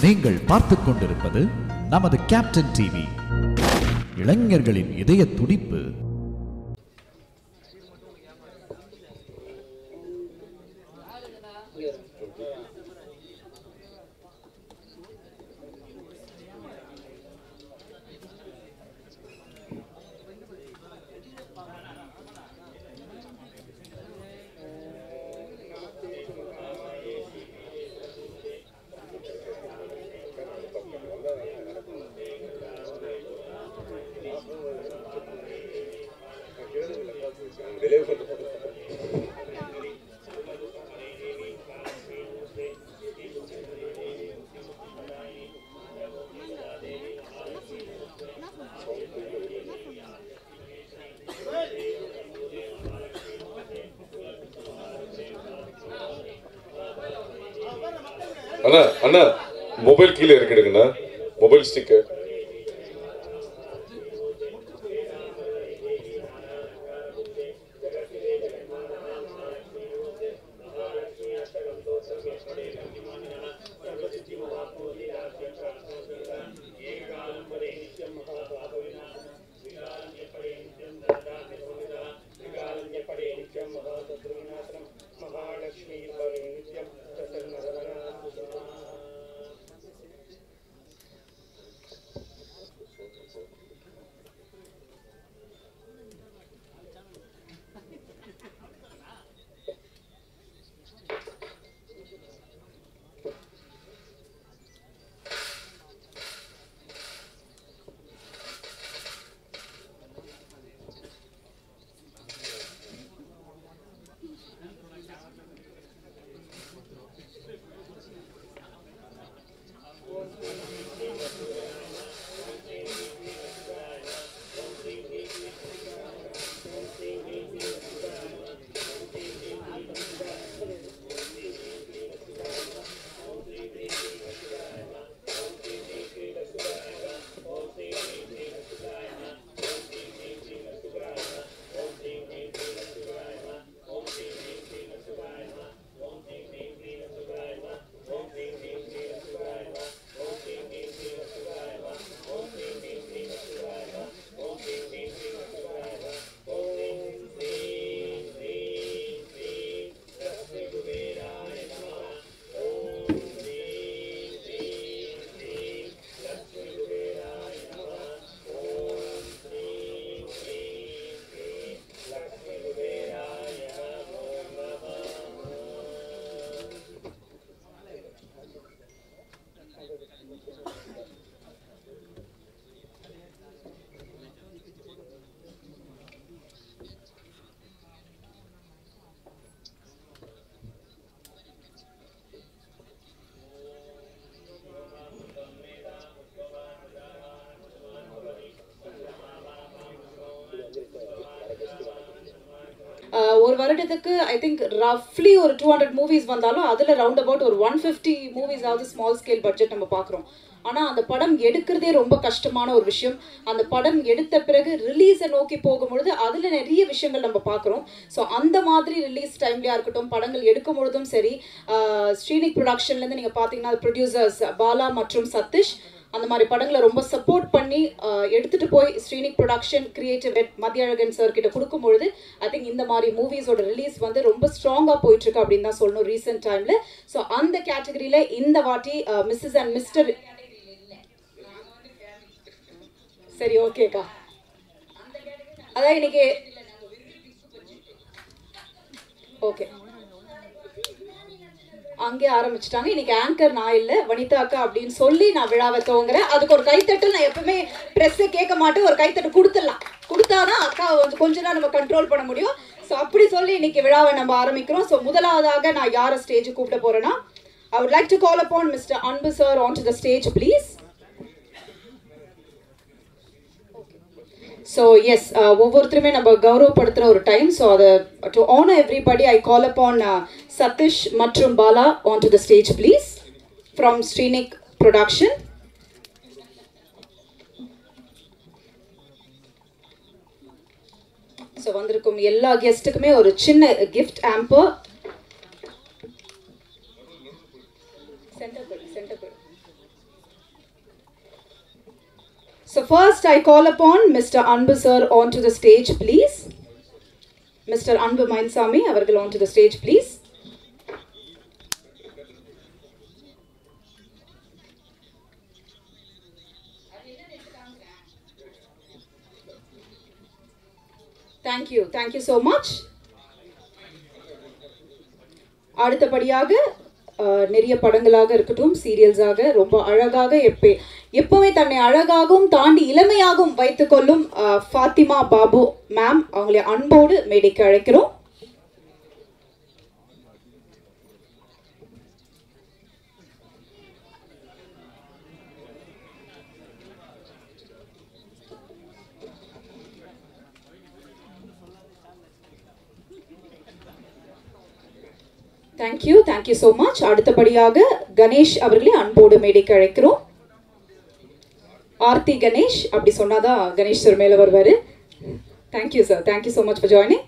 நீங்கள் பார்த்துக் கொண்டிருப்பது நமது கேப்டன் டிவி. இளைஞர்களின் இதய துடிப்பு. அண்ணா அண்ணா மொபைல் கீழே இருக்குதுங்கண்ணா, மொபைல் ஸ்டிக்கர். ஒரு வருடத்துக்கு ஐ திங்க் ரஃப்லி ஒரு 200 மூவிஸ் வந்தாலும் அதில் ரவுண்ட் அபவுட் ஒரு 150 மூவிஸ் ஆகுது ஸ்மால் ஸ்கேல் பட்ஜெட் நம்ம பார்க்குறோம். ஆனால் அந்த படம் எடுக்கிறதே ரொம்ப கஷ்டமான ஒரு விஷயம். அந்த படம் எடுத்த பிறகு ரிலீஸை நோக்கி போகும்பொழுது அதில் நிறைய விஷயங்கள் நம்ம பார்க்குறோம். ஸோ அந்த மாதிரி ரிலீஸ் டைம்லையாக இருக்கட்டும், படங்கள் எடுக்கும் பொழுதும் சரி, ஸ்ரீனிக் ப்ரொடக்ஷன்லேருந்து நீங்கள் பார்த்தீங்கன்னா ப்ரொடியூசர்ஸ் பாலா மற்றும் சதீஷ் அந்த மாதிரி படங்களை ரொம்ப சப்போர்ட் பண்ணி எடுத்துகிட்டு போய் Srinik production creative Mathiyazhagan sir கிட்ட கொடுக்கும்பொழுது ஐ திங்க் இந்த மாதிரி மூவிஸோட ரிலீஸ் வந்து ரொம்ப ஸ்ட்ராங்காக போயிட்டுருக்கு அப்படின்னு தான் சொல்லணும் ரீசெண்ட் டைமில். ஸோ அந்த கேட்டகரியில் இந்த வாட்டி மிஸ்ஸஸ் அண்ட் மிஸ்டர் சரி ஓகேக்கா, அதான் இன்னைக்கு ஓகே அங்கே ஆரம்பிச்சிட்டாங்க. இன்னைக்கு ஆங்கர் நான் இல்லை வனிதா அக்கா அப்படின்னு சொல்லி நான் விழாவை துவங்குறேன். அதுக்கு ஒரு கைத்தட்டல் நான் எப்பவுமே ப்ரெஸ்ஸை கேட்க மாட்டேன், ஒரு கைத்தட்டு கொடுத்தாதான் அக்கா கொஞ்ச நாள் நம்ம கண்ட்ரோல் பண்ண முடியும். ஸோ அப்படி சொல்லி இன்னைக்கு விழாவை நம்ம ஆரம்பிக்கிறோம். ஸோ முதலாவதாக நான் யாரை ஸ்டேஜுக்கு கூப்பிட போறேன்னா, I would like to call upon Mr. Anbu sir onto the stage, please. So yes, ஒவ்வொருத்தருமே நம்ம கௌரவப்படுத்துகிற ஒரு டைம். ஸோ அதை to honor everybody, I call upon Satish மற்றும் Bala onto the stage, please, from Srinik Production. So வந்திருக்கும் எல்லா கெஸ்ட்டுக்குமே ஒரு சின்ன gift Amber. Centre So first I call upon Mr. Anbu sir onto the stage, please. Mr. Anbu Mainsami, avargal onto the stage, please. Thank you so much. அடுத்தபடியாக நிறைய படங்களாக இருக்கட்டும், சீரியல்ஸாக ரொம்ப அழகாக எப்பவுமே தன்னை அழகாகவும் தாண்டி இளமையாகவும் வைத்துக்கொள்ளும் ஃபாத்திமா பாபு மேம், அவங்களை அன்போடு மேடைக்கு அழைக்கிறோம். Thank you so much. அடுத்தபடியாக கணேஷ் அவர்களை அன்போடு மேடைக்கு அழைக்கிறோம். ஆர்த்தி கணேஷ் அப்படி சொன்னாதான் கணேஷ் சார் மேல வருவாரு. Thank you sir. Thank you so much for joining.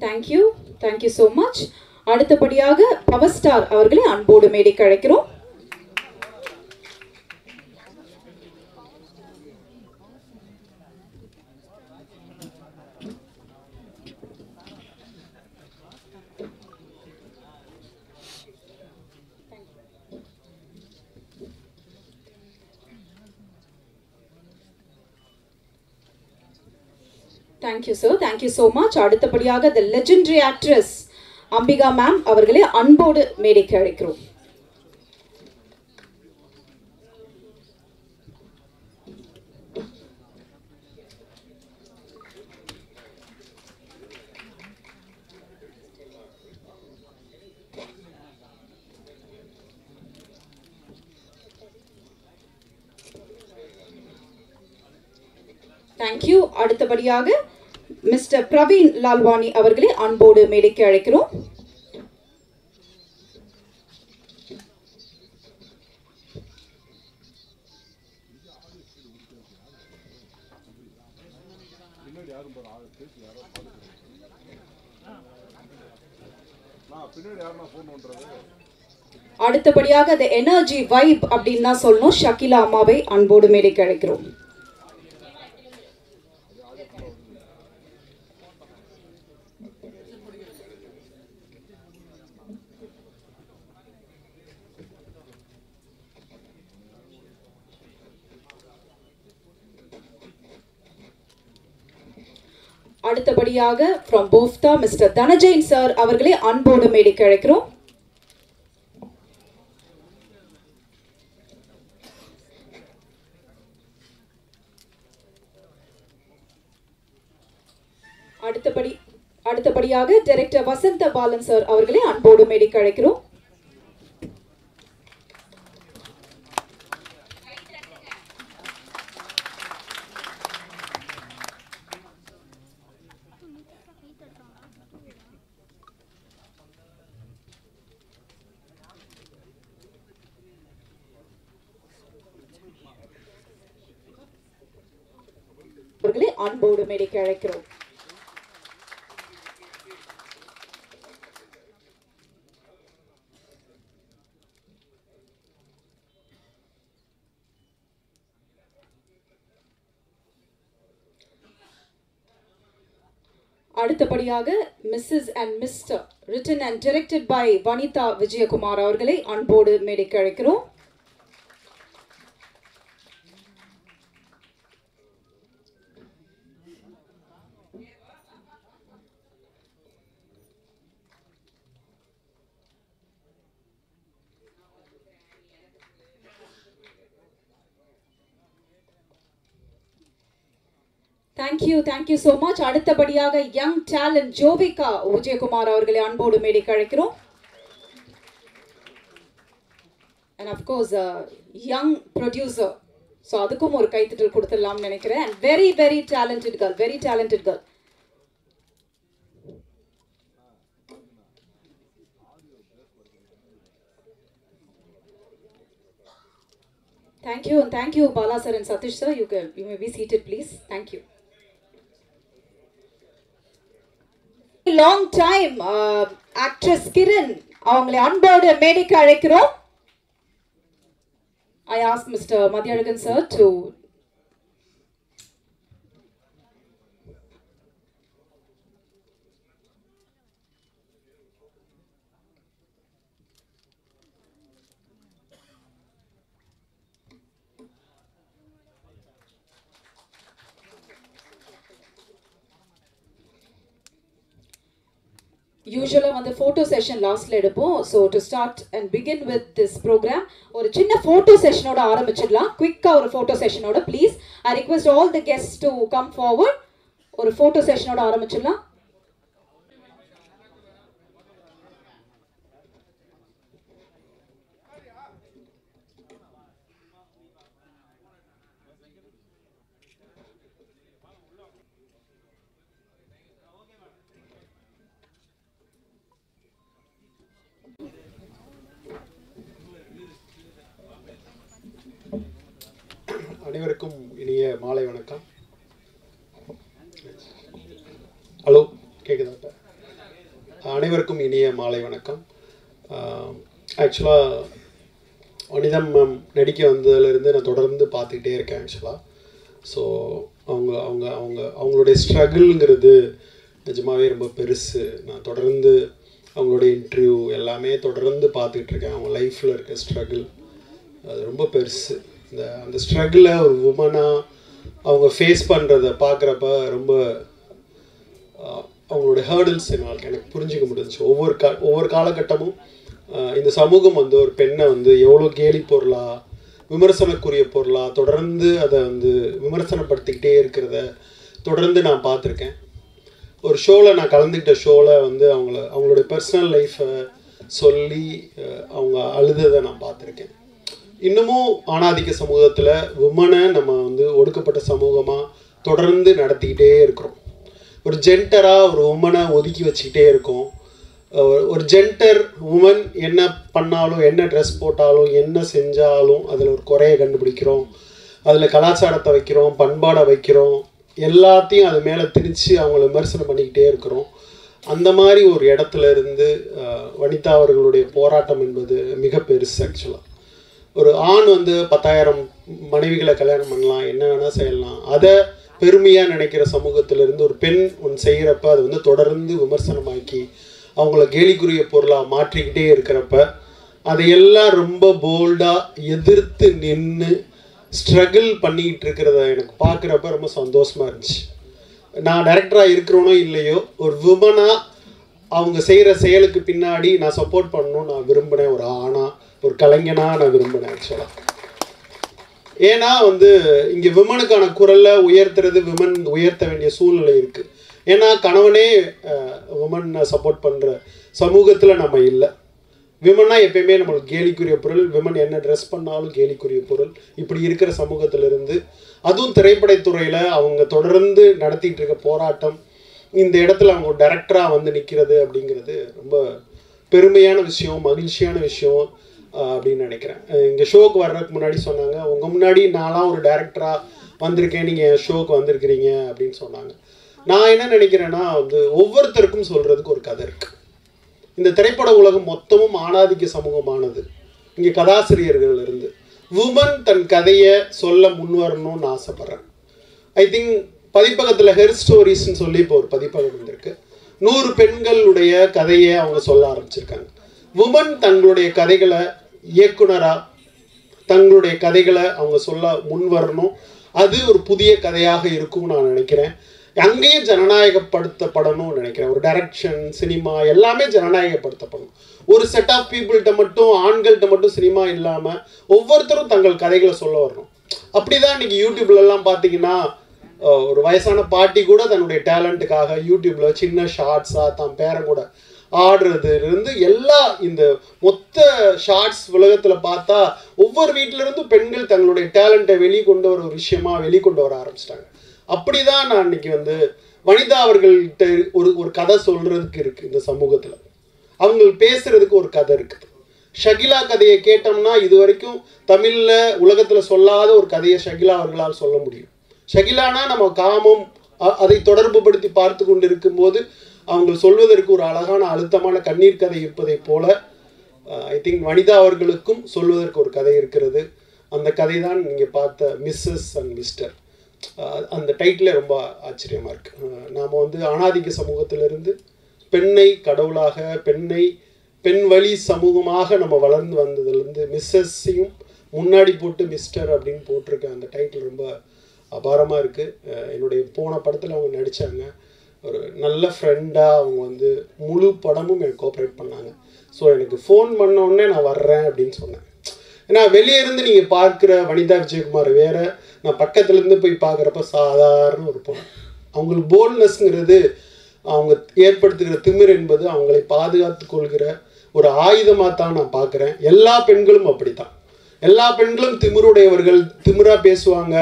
Thank you so much. அடுத்தபடியாக பவர் ஸ்டார் அவர்களை அன்போடு மேடைக்கு அழைக்கிறோம். Thank you sir. Thank you so much. அடுத்தபடியாக the legendary actress Ambika ma'am அவர்களை அன்போடு மேடைக்கு அழைக்கிறோம். Thank you. அடுத்தபடியாக மிஸ்டர் பிரவீன் லால்வானி அவர்களை அன்போடு மேடைக்கு அழைக்கிறோம். அடுத்தபடியாக the energy vibe அப்படின்னா சொல்லணும், ஷகிலா அம்மாவை அன்போடு மேடைக்கு அழைக்கிறோம். அடுத்தபடியாக from போஃப்தா மிஸ்டர் தனஜெயின் சார் அவர்களை அன்போடு மேடைக்கு அழைக்கிறோம். அடுத்தபடியாக டைரக்டர் வசந்த பாலன் சார் அவர்களை அன்போடு மேடைக்கு அழைக்கிறோம். அவர்களை அன்போடு மேடைக்கு அழைக்கிறோம். அடுத்தபடியாக missus and mister written and directed by Vanitha Vijayakumar அவர்களை அன்போடு மேடைக்கு அழைக்கிறோம். Thank you so much. அடுத்தபடியாக யங் டேலண்ட் ஜோவிகா விஜயகுமார் அவர்களை அன்போடு மேடைக்கு அழைக்கிறோம். And of course young producer, so அதுக்கும் ஒரு கைத்தட்டல் கொடுத்துடலாம்னு நினைக்கிறேன். And very talented girl. Thank you Bala sir and Satish sir. You may be seated please. Thank you. long time, actress Kiran, அவங்களை அன்போடு மேடைக்கு அழைக்கிறோம். I ask Mr. Madhyalagan sir to usually வந்து photo session lastல எடுப்போம். So to start and begin with this program, ஒரு சின்ன photo session ஓட ஆரம்பிச்சிடலாம். குயிக்கா ஒரு photo session ஓட please. I request all the guests to come forward. ஒரு photo session ஓட ஆரம்பிச்சிடலாம். அனைவருக்கும் இனிய மாலை வணக்கம். ஹலோ, கேட்குதா? அனைவருக்கும் இனிய மாலை வணக்கம். ஆக்சுவலாக வனிதம் மேம் நடிக்க வந்ததுலேருந்து நான் தொடர்ந்து பார்த்துக்கிட்டே இருக்கேன் ஆக்சுவலாக. ஸோ அவங்களுடைய ஸ்ட்ரகிள்ங்கிறது நிஜமாகவே ரொம்ப பெருசு. நான் தொடர்ந்து அவங்களுடைய இன்டர்வியூ எல்லாமே தொடர்ந்து பார்த்துக்கிட்டு இருக்கேன். அவங்க லைஃப்பில் இருக்க ஸ்ட்ரகிள் அது ரொம்ப பெருசு. அந்த ஸ்ட்ரகிளை ஒரு உமனாக அவங்க ஃபேஸ் பண்ணுறத பார்க்குறப்ப ரொம்ப அவங்களோட ஹேர்டில்ஸ் எனக்கு புரிஞ்சிக்க முடிஞ்சிச்சு. ஒவ்வொரு காலகட்டமும் இந்த சமூகம் வந்து ஒரு பெண்ணை வந்து எவ்வளோ கேலி பொருளாக, விமர்சனக்குரிய பொருளாக தொடர்ந்து அதை வந்து விமர்சனப்படுத்திக்கிட்டே இருக்கிறத தொடர்ந்து நான் பார்த்துருக்கேன். ஒரு ஷோவில் நான் கலந்துக்கிட்ட ஷோவில் வந்து அவங்களோட பர்சனல் லைஃப்பை சொல்லி அவங்க அழுததை நான் பார்த்துருக்கேன். இன்னமும் ஆணாதிக்க சமூகத்தில் உமனை நம்ம வந்து ஒடுக்கப்பட்ட சமூகமாக தொடர்ந்து நடத்திக்கிட்டே இருக்கிறோம். ஒரு ஜென்டராக ஒரு உமனை ஒதுக்கி வச்சுக்கிட்டே இருக்கோம். ஒரு ஜென்டர் உமன் என்ன பண்ணாலும், என்ன ட்ரெஸ் போட்டாலும், என்ன செஞ்சாலும் அதில் ஒரு குறையை கண்டுபிடிக்கிறோம். அதில் கலாச்சாரத்தை வைக்கிறோம், பண்பாடை வைக்கிறோம், எல்லாத்தையும் அது மேலே திணிச்சு அவங்கள விமர்சனம் பண்ணிக்கிட்டே இருக்கிறோம். அந்த மாதிரி ஒரு இடத்துல இருந்து வனிதா அவர்களுடைய போராட்டம் என்பது மிக பெருசு. ஆக்சுவலாக ஒரு ஆண் வந்து 10,000 மனைவிகளை கல்யாணம் பண்ணலாம், என்ன வேணால் செய்யலாம், அதை பெருமையாக நினைக்கிற சமூகத்திலேருந்து ஒரு பெண் ஒன்று செய்கிறப்ப அது வந்து தொடர்ந்து விமர்சனமாக்கி அவங்கள கேலிக்குரிய பொருளாக மாற்றிக்கிட்டே இருக்கிறப்ப அதையெல்லாம் ரொம்ப போல்டாக எதிர்த்து நின்று ஸ்ட்ரகிள் பண்ணிக்கிட்டு இருக்கிறத எனக்கு பார்க்குறப்ப ரொம்ப சந்தோஷமாக இருந்துச்சு. நான் டைரக்டராக இருக்கிறோனோ இல்லையோ ஒரு விமனாக அவங்க செய்கிற செயலுக்கு பின்னாடி நான் சப்போர்ட் பண்ணணும்னு நான் விரும்பினேன். ஒரு ஆணாக, ஒரு கலைஞனாக நான் விரும்பினேன் ஆக்சுவலாக. ஏன்னா வந்து இங்கே விமனுக்கான குரலை உயர்த்துறது, விமன் உயர்த்த வேண்டிய சூழ்நிலை இருக்குது. ஏன்னா கணவனே விமனை சப்போர்ட் பண்ணுற சமூகத்தில் நம்ம இல்லை. விமன்னா எப்பயுமே நம்மளுக்கு கேலிக்குரிய பொருள், விமன் என்ன ட்ரெஸ் பண்ணாலும் கேலிக்குரிய பொருள். இப்படி இருக்கிற சமூகத்திலிருந்து அதுவும் திரைப்படத்துறையில் அவங்க தொடர்ந்து நடத்திட்டு இருக்க போராட்டம், இந்த இடத்துல அவங்க டைரக்டராக வந்து நிற்கிறது அப்படிங்கிறது ரொம்ப பெருமையான விஷயம், மகிழ்ச்சியான விஷயம் அப்படின்னு நினைக்கிறேன். இங்கே ஷோக்கு வர்றதுக்கு முன்னாடி சொன்னாங்க, உங்கள் முன்னாடி நான்லாம் ஒரு டைரக்டராக வந்திருக்கேன், நீங்கள் ஷோக்கு வந்திருக்கிறீங்க அப்படின்னு சொன்னாங்க. நான் என்ன நினைக்கிறேன்னா வந்து ஒவ்வொருத்தருக்கும் சொல்கிறதுக்கு ஒரு கதை இருக்குது. இந்த திரைப்பட உலகம் மொத்தமும் ஆணாதிக்க சமூகமானது. இங்கே கதாசிரியர்கள் இருந்து உமன் தன் கதையை சொல்ல முன்வரணும்னு ஆசைப்பட்றேன். ஐ திங்க் பதிப்பகத்தில் ஹெர் ஸ்டோரிஸ்ன்னு சொல்லி இப்போ ஒரு பதிப்பகம் வந்திருக்கு. 100 பெண்களுடைய கதையை அவங்க சொல்ல ஆரம்பிச்சிருக்காங்க. உமன் தங்களுடைய கதைகளை இயக்குனராக தங்களுடைய கதைகளை அவங்க சொல்ல முன் வரணும். அது ஒரு புதிய கதையாக இருக்கும்னு நான் நினைக்கிறேன். அங்கேயும் ஜனநாயகப்படுத்தப்படணும்னு நினைக்கிறேன். ஒரு டைரக்ஷன், சினிமா எல்லாமே ஜனநாயகப்படுத்தப்படணும். ஒரு செட் ஆஃப் பீப்புள்கிட்ட மட்டும், ஆண்கள்கிட்ட மட்டும் சினிமா இல்லாமல் ஒவ்வொருத்தரும் தங்கள் கதைகளை சொல்ல வரணும். அப்படி தான் இன்றைக்கி யூடியூப்லலாம் பார்த்தீங்கன்னா ஒரு வயசான பாட்டி கூட தன்னுடைய டேலண்ட்டுக்காக யூடியூப்பில் சின்ன ஷார்ட்ஸாக தான் பேரை கூட ஆடுறதுலேருந்து எல்லா இந்த மொத்த ஷார்ட்ஸ் உலகத்தில் பார்த்தா ஒவ்வொரு வீட்டிலேருந்தும் பெண்கள் தங்களுடைய டேலண்ட்டை வெளிக்கொண்டு வர ஒரு விஷயமா வெளிக்கொண்டு வர ஆரம்பிச்சிட்டாங்க. அப்படி தான் நான் இன்னைக்கு வந்து வனிதா அவர்கள்ட்ட ஒரு கதை சொல்கிறதுக்கு இருக்குது. இந்த சமூகத்தில் அவங்க பேசுகிறதுக்கு ஒரு கதை இருக்குது. ஷகிலா கதையை கேட்டோம்னா இது வரைக்கும் தமிழில் உலகத்தில் சொல்லாத ஒரு கதையை ஷகிலா அவர்களால் சொல்ல முடியும். ஷகிலானா நம்ம காமம் அதை தொடர்பு படுத்தி பார்த்து கொண்டு இருக்கும்போது அவங்க சொல்வதற்கு ஒரு அழகான அழுத்தமான கண்ணீர் கதை இருப்பதைப் போல ஐ திங்க் வனிதா அவர்களுக்கும் சொல்வதற்கு ஒரு கதை இருக்கிறது. அந்த கதை தான் நீங்கள் பார்த்த மிஸ்ஸஸ் அண்ட் மிஸ்டர். அந்த டைட்டிலே ரொம்ப ஆச்சரியமாக இருக்குது. நாம் வந்து ஆணாதிக்க சமூகத்திலிருந்து பெண்ணை கடவுளாக, பெண் வழி சமூகமாக நம்ம வளர்ந்து வந்ததுலேருந்து மிஸ்ஸஸையும் முன்னாடி போட்டு மிஸ்டர் அப்படின்னு போட்டிருக்க அந்த டைட்டில் ரொம்ப அபாரமாக இருக்குது. என்னுடைய போன படத்தில் அவங்க நடித்தாங்க. ஒரு நல்ல ஃப்ரெண்டாக அவங்க வந்து முழு படமும் எனக்கு கோஆப்ரேட் பண்ணாங்க. ஸோ எனக்கு ஃபோன் பண்ணோடனே நான் வர்றேன் அப்படின்னு சொன்னேன். ஏன்னா வெளியே இருந்து நீங்கள் பார்க்குற வனிதா விஜயகுமார் வேறு, நான் பக்கத்துலேருந்து போய் பார்க்குறப்ப சாதாரண ஒரு பொண்ணு. அவங்களுக்கு போல்ட்னஸ்ங்கிறது, அவங்க ஏற்படுத்துகிற திமிர் என்பது அவங்களை பாதுகாத்து கொள்கிற ஒரு ஆயுதமாக தான் நான் பார்க்குறேன். எல்லா பெண்களும் அப்படித்தான். எல்லா பெண்களும் திமிருடையவர்கள், திமிராக பேசுவாங்க,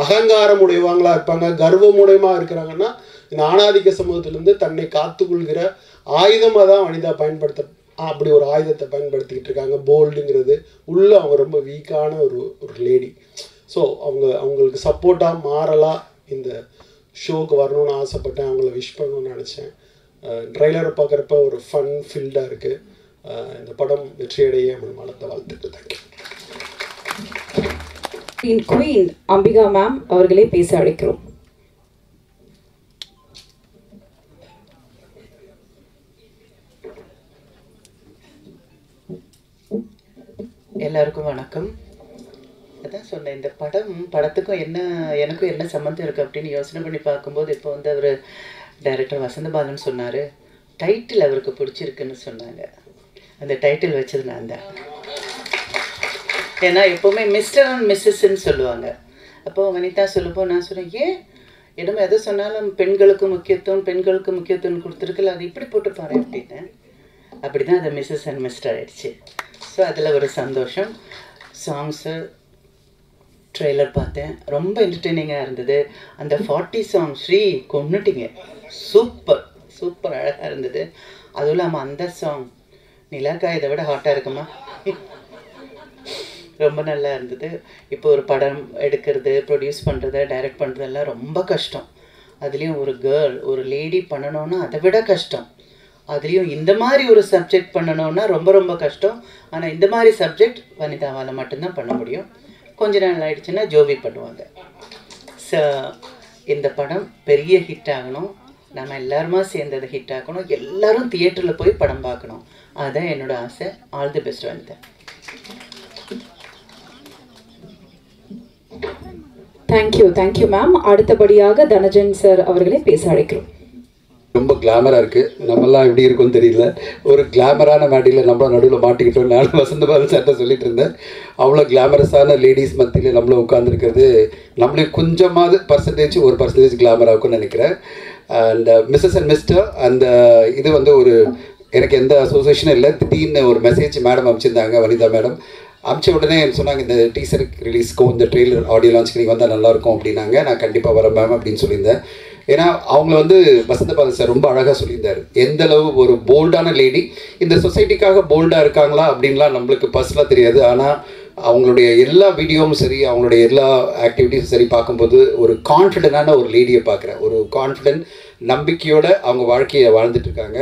அகங்காரம் உடையவங்களா இருப்பாங்க, கர்வம் உடையமாக இருக்கிறாங்கன்னா இந்த ஆணாதிக்க சமூகத்திலேருந்து தன்னை காத்துக்கொள்கிற ஆயுதமாக தான் வனிதா அப்படி ஒரு ஆயுதத்தை பயன்படுத்திக்கிட்டு இருக்காங்க. போல்டுங்கிறது உள்ள அவங்க ரொம்ப வீக்கான ஒரு லேடி. ஸோ அவங்களுக்கு சப்போர்ட்டாக மாறலாம் இந்த ஷோக்கு வரணும்னு ஆசைப்பட்டேன். அவங்கள விஷ் பண்ணணும்னு நினச்சேன். ட்ரைலரை பார்க்குறப்ப ஒரு ஃபன் ஃபீல்டாக இருக்குது. இந்த படம் வெற்றியடைய மனமார்ந்த வாழ்த்துக்கள். தேங்க்யூ. குயின் அம்பிகா மேம் அவர்களே பேச அழைக்கிறோம். எல்லாருக்கும் வணக்கம். அதான் சொன்னேன், இந்த படத்துக்கும் எனக்கும் என்ன சம்மந்தம் இருக்குது அப்படின்னு யோசனை பண்ணி பார்க்கும்போது, இப்போ வந்து அவர் டைரக்டர் வசந்தபாலன் சொன்னார், டைட்டில் அவருக்கு பிடிச்சிருக்குன்னு சொன்னாங்க. அந்த டைட்டில் வச்சது நான் தான். ஏன்னா எப்போவுமே மிஸ்டர் அண்ட் மிஸ்ஸஸ்ன்னு சொல்லுவாங்க. அப்போது வனிதா சொல்லும்போது நான் சொன்னேன், ஏன் என்னமோ எதை சொன்னாலும் பெண்களுக்கு முக்கியத்துவம் கொடுத்துருக்குல்ல, அது இப்படி போட்டு பாரு அப்படின்னு. அப்படி தான் அது மிஸ்ஸஸ் அண்ட் மிஸ்டர் ஆயிடுச்சு. ஸோ அதில் ஒரு சந்தோஷம். சாங்ஸு ட்ரெய்லர் பார்த்தேன், ரொம்ப என்டர்டெய்னிங்காக இருந்தது. அந்த 40 சாங் ஸ்ரீ கொண்டுட்டிங்க, சூப்பர் அழகாக இருந்தது. அதுவும் இல்லாமல் அந்த சாங் நிலாக்கா இதை விட ஹாட்டாக இருக்குமா, ரொம்ப நல்லா இருந்தது. இப்போ ஒரு படம் எடுக்கிறது, ப்ரொடியூஸ் பண்ணுறது, டைரக்ட் பண்ணுறதெல்லாம் ரொம்ப கஷ்டம். அதுலேயும் ஒரு லேடி பண்ணணுன்னா அதை விட கஷ்டம். அதுலேயும் இந்த மாதிரி ஒரு சப்ஜெக்ட் பண்ணணுன்னா ரொம்ப கஷ்டம். ஆனால் இந்த மாதிரி சப்ஜெக்ட் வனிதாவால் மட்டும்தான் பண்ண முடியும். கொஞ்ச நாள் ஆயிடுச்சுன்னா ஜோவி பண்ணுவாங்க. ஸோ இந்த படம் பெரிய ஹிட் ஆகணும், நம்ம எல்லாருமா சேர்ந்து அதை ஹிட் ஆகணும், எல்லோரும் தியேட்டரில் போய் படம் பார்க்கணும். அதுதான் என்னோடய ஆசை. All the best Vanitha. Thank you ma'am. அடுத்தபடியாக தனஜன் சார் அவர்களே பேச அழைக்கிறோம். ரொம்ப கிளாமராக இருக்குது. நம்மலாம் எப்படி இருக்கும்னு தெரியல. ஒரு கிளாமரான மேடையில் நம்ம நடுவில் மாட்டிக்கிட்டோம். நானும் வசந்தபாலன் சார்ட்ட சொல்லிட்டு இருந்தேன், அவ்வளோ கிளாமரஸான லேடிஸ் மத்தியில் நம்மளும் உட்காந்துருக்கிறது நம்மளே கொஞ்சமாவது ஒரு பர்சன்டேஜ் கிளாமர் ஆகும்னு நினைக்கிறேன். அண்ட் மிஸ்ஸஸ் அண்ட் மிஸ்டர் அந்த இது வந்து எனக்கு எந்த அசோசியேஷனும் இல்லை. திடீர்னு ஒரு மெசேஜ் மேடம் அனுப்பிச்சிருந்தாங்க, வனிதா மேடம் அமிச்ச உடனே சொன்னாங்க, இந்த டீசர் ரிலீஸ்க்கும் இந்த ட்ரெய்லர் ஆடியோ லான்ச்சுக்கு நீங்கள் வந்தால் நல்லாயிருக்கும் அப்படின்னாங்க. நான் கண்டிப்பாக வரேன் மேம் அப்படின்னு சொல்லியிருந்தேன். ஏன்னா அவங்கள வந்து வசந்தபாலன் சார் ரொம்ப அழகாக சொல்லியிருந்தார், எந்த அளவு ஒரு போல்டான லேடி, இந்த சொசைட்டிக்காக போல்டாக இருக்காங்களா அப்படின்லாம் நம்மளுக்கு பர்சனலாக தெரியாது. ஆனால் அவங்களுடைய எல்லா வீடியோவும் சரி, அவங்களுடைய எல்லா ஆக்டிவிட்டீஸும் சரி பார்க்கும்போது ஒரு கான்ஃபிடென்டான ஒரு லேடியை பார்க்குறேன். ஒரு கான்ஃபிடென்ட் நம்பிக்கையோடு அவங்க வாழ்க்கையை வாழ்ந்துட்டுருக்காங்க.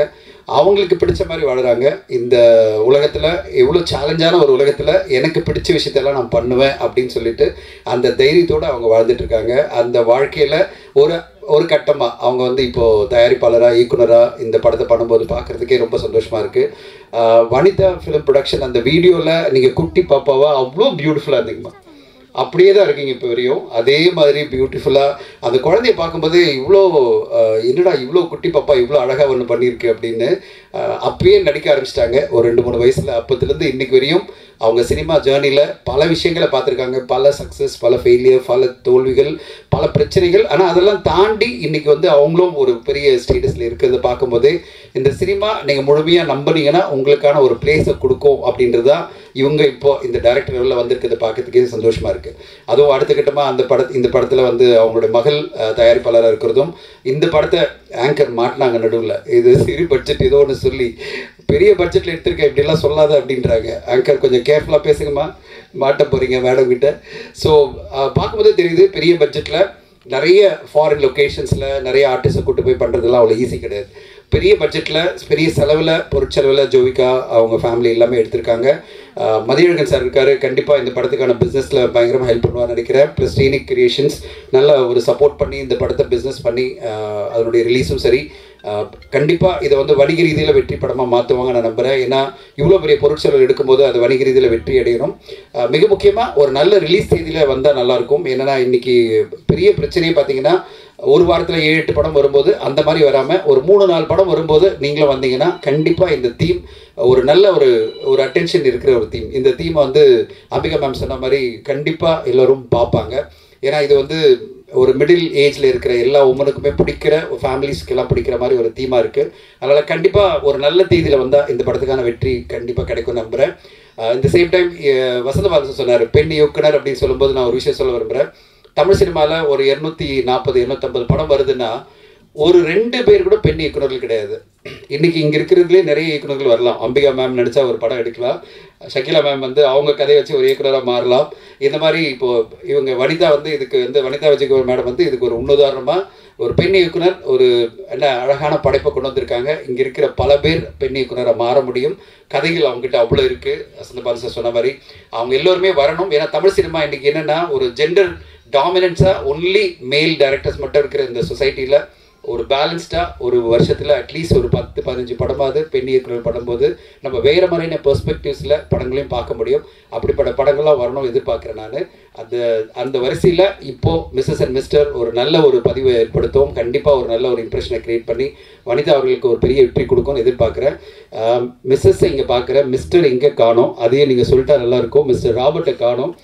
அவங்களுக்கு பிடிச்ச மாதிரி வாழுறாங்க. இந்த உலகத்தில் எவ்வளோ சேலஞ்சான ஒரு உலகத்தில் எனக்கு பிடிச்ச விஷயத்தெல்லாம் நான் பண்ணுவேன் அப்படின்னு சொல்லிட்டு அந்த தைரியத்தோடு அவங்க வாழ்ந்துட்டுருக்காங்க. அந்த வாழ்க்கையில் ஒரு கட்டமாக அவங்க வந்து இப்போது தயாரிப்பாளராக, இயக்குனராக இந்த படத்தை பண்ணும்போது பார்க்குறதுக்கே ரொம்ப சந்தோஷமாக இருக்குது. வனிதா ஃபிலிம் ப்ரொடக்ஷன் அந்த வீடியோவில் நீங்கள் குட்டி பாப்பாவா அவ்வளோ பியூட்டிஃபுல்லாக இருந்தீங்கம்மா. அப்படியே தான் இருக்கீங்க இப்போ வரையும். அதே மாதிரி பியூட்டிஃபுல்லாக அந்த குழந்தைய பார்க்கும்போது இவ்வளோ குட்டி பாப்பா இவ்வளோ அழகாக ஒன்று பண்ணியிருக்கு அப்படின்னு அப்பயே நடிக்க ஆரம்பிச்சிட்டாங்க. ஒரு 2-3 வயசில். அப்போத்துலேருந்து இன்றைக்கு வரையும் அவங்க சினிமா ஜேர்னியில் பல விஷயங்களை பார்த்துருக்காங்க. பல சக்ஸஸ், பல ஃபெயிலியர், பல தோல்விகள், பல பிரச்சனைகள். ஆனால் அதெல்லாம் தாண்டி இன்றைக்கி வந்து அவங்களும் ஒரு பெரிய ஸ்டேட்டஸில் இருக்கிறத பார்க்கும்போதே இந்த சினிமா நீங்கள் முழுமையாக நம்பினீங்கன்னா உங்களுக்கான ஒரு பிளேஸை கொடுக்கும் அப்படின்றது தான் இவங்க இப்போது இந்த டைரக்டர் லெவலில் வந்திருக்கிறத பார்க்கறதுக்கே சந்தோஷமாக இருக்குது. அதுவும் அடுத்த கட்டமாக இந்த படத்தில் வந்து அவங்களுடைய மகள் தயாரிப்பாளராக இருக்கிறதும், இந்த படத்தை ஆங்கர் மாட்டினாங்க நடுவில். இது சிறு பட்ஜெட் ஏதோ ஒன்று சொல்லி பெரிய பட்ஜெட்டில் எடுத்திருக்கேன் இப்படிலாம் சொல்லாத அப்படின்றாங்க. ஆங்கர் கொஞ்சம் கேர்ஃபுல்லாக பேசுங்கம்மா, மாட்ட போகிறீங்க மேடம் கிட்ட. ஸோ பார்க்கும்போதே தெரியுது பெரிய பட்ஜெட்டில் நிறைய ஃபாரின் லொக்கேஷன்ஸில் நிறைய ஆர்டிஸ்ட்டை கூட்டு போய் பண்ணுறதுலாம் அவ்வளோ ஈஸி கிடையாது. பெரிய பட்ஜெட்டில் பெரிய செலவில் பொருட்செலவில் ஜோவிகா அவங்க ஃபேமிலி எல்லாமே எடுத்திருக்காங்க. மதியழகன் சார் இருக்கார், கண்டிப்பாக இந்த படத்துக்கான பிஸ்னஸில் பயங்கரமாக ஹெல்ப் பண்ணுவார்னு நினைக்கிறேன். ப்ளஸ் ஸ்ரீனிக் கிரியேஷன்ஸ் நல்லா ஒரு சப்போர்ட் பண்ணி இந்த படத்தை பிஸ்னஸ் பண்ணி அதனுடைய ரிலீஸும் சரி கண்டிப்பாக இதை வந்து வணிக ரீதியில் வெற்றி படமாக மாற்றுவாங்க நான் நம்புகிறேன். ஏன்னா இவ்வளோ பெரிய பொருட்செலவு எடுக்கும்போது அது வணிக ரீதியில் வெற்றி அடையணும். மிக முக்கியமாக ஒரு நல்ல ரிலீஸ் தேதியில் வந்தால் நல்லாயிருக்கும். என்னென்னா இன்றைக்கி பெரிய பிரச்சனையே பார்த்தீங்கன்னா ஒரு வாரத்தில் 7-8 படம் வரும்போது அந்த மாதிரி வராமல் ஒரு 3-4 படம் வரும்போது நீங்களும் வந்தீங்கன்னா கண்டிப்பாக இந்த தீம் ஒரு நல்ல ஒரு அட்டென்ஷன் இருக்கிற ஒரு தீம். இந்த தீமை வந்து அம்பிகா மேம் சொன்ன மாதிரி கண்டிப்பாக எல்லோரும் பார்ப்பாங்க. ஏன்னா இது வந்து ஒரு மிடில் ஏஜில் இருக்கிற எல்லா உமனுக்குமே பிடிக்கிற ஃபேமிலிஸ்க்கெல்லாம் பிடிக்கிற மாதிரி ஒரு தீமாக இருக்குது. அதனால் கண்டிப்பாக ஒரு நல்ல தேதியில் வந்தால் இந்த படத்துக்கான வெற்றி கண்டிப்பாக கிடைக்கும் நம்புகிறேன். இந்த சேம் டைம் வசந்த பாலன் சொன்னார் பெண் இயக்குனர் அப்படின்னு சொல்லும்போது நான் ஒரு விஷயம் சொல்ல விரும்புகிறேன். தமிழ் சினிமாவில் ஒரு 240-250 படம் வருதுன்னா ஒரு 2 பேர் கூட பெண் இயக்குநர்கள் கிடையாது. இன்றைக்கி இங்கே இருக்கிறதுலே நிறைய இயக்குநர்கள் வரலாம். அம்பிகா மேம் நினச்சா ஒரு படம் எடுக்கலாம். ஷக்கீலா மேம் வந்து அவங்க கதையை வச்சு ஒரு இயக்குனராக மாறலாம். இந்த மாதிரி இப்போது இவங்க வனிதா வந்து இதுக்கு வந்து வனிதா விஜயகுமார் மேடம் வந்து இதுக்கு ஒரு உதாரணமாக ஒரு பெண் இயக்குனர் ஒரு என்ன அழகான படைப்பை கொண்டு வந்திருக்காங்க. இங்கே இருக்கிற பல பேர் பெண் இயக்குனராக மாற முடியும். கதைகள் அவங்ககிட்ட அவ்வளோ இருக்குது. வசந்த பாலன் சார் சொன்ன மாதிரி அவங்க எல்லோருமே வரணும். ஏன்னா தமிழ் சினிமா இன்றைக்கி என்னென்னா ஒரு ஜெண்டர் டாமினன்ஸாக ஒன்லி மேல் டைரக்டர்ஸ் மட்டும் இருக்கிற இந்த சொசைட்டியில் ஒரு பேலன்ஸ்டாக ஒரு வருஷத்தில் அட்லீஸ்ட் ஒரு 10-15 படமாவது பெண் இயக்குனர் படும்போது நம்ம வேறு மாதிரியான பெர்ஸ்பெக்டிவ்ஸில் படங்களையும் பார்க்க முடியும். அப்படிப்பட்ட படங்கள்லாம் வரணும் எதிர்பார்க்குறேன் நான். அந்த வரிசையில் இப்போது மிஸ்ஸஸ் அண்ட் மிஸ்டர் ஒரு நல்ல ஒரு பதிவை ஏற்படுத்தவும் கண்டிப்பாக ஒரு நல்ல ஒரு இம்ப்ரெஷனை க்ரியேட் பண்ணி வனிதா அவர்களுக்கு ஒரு பெரிய வெற்றி கொடுக்கும்னு எதிர்பார்க்குறேன். மிஸ்ஸஸை இங்கே பார்க்குறேன், மிஸ்டர் இங்கே காணோம். அதையே நீங்கள் சொல்லிட்டா நல்லாயிருக்கும். மிஸ்டர் ராபர்ட்டை காணோம்.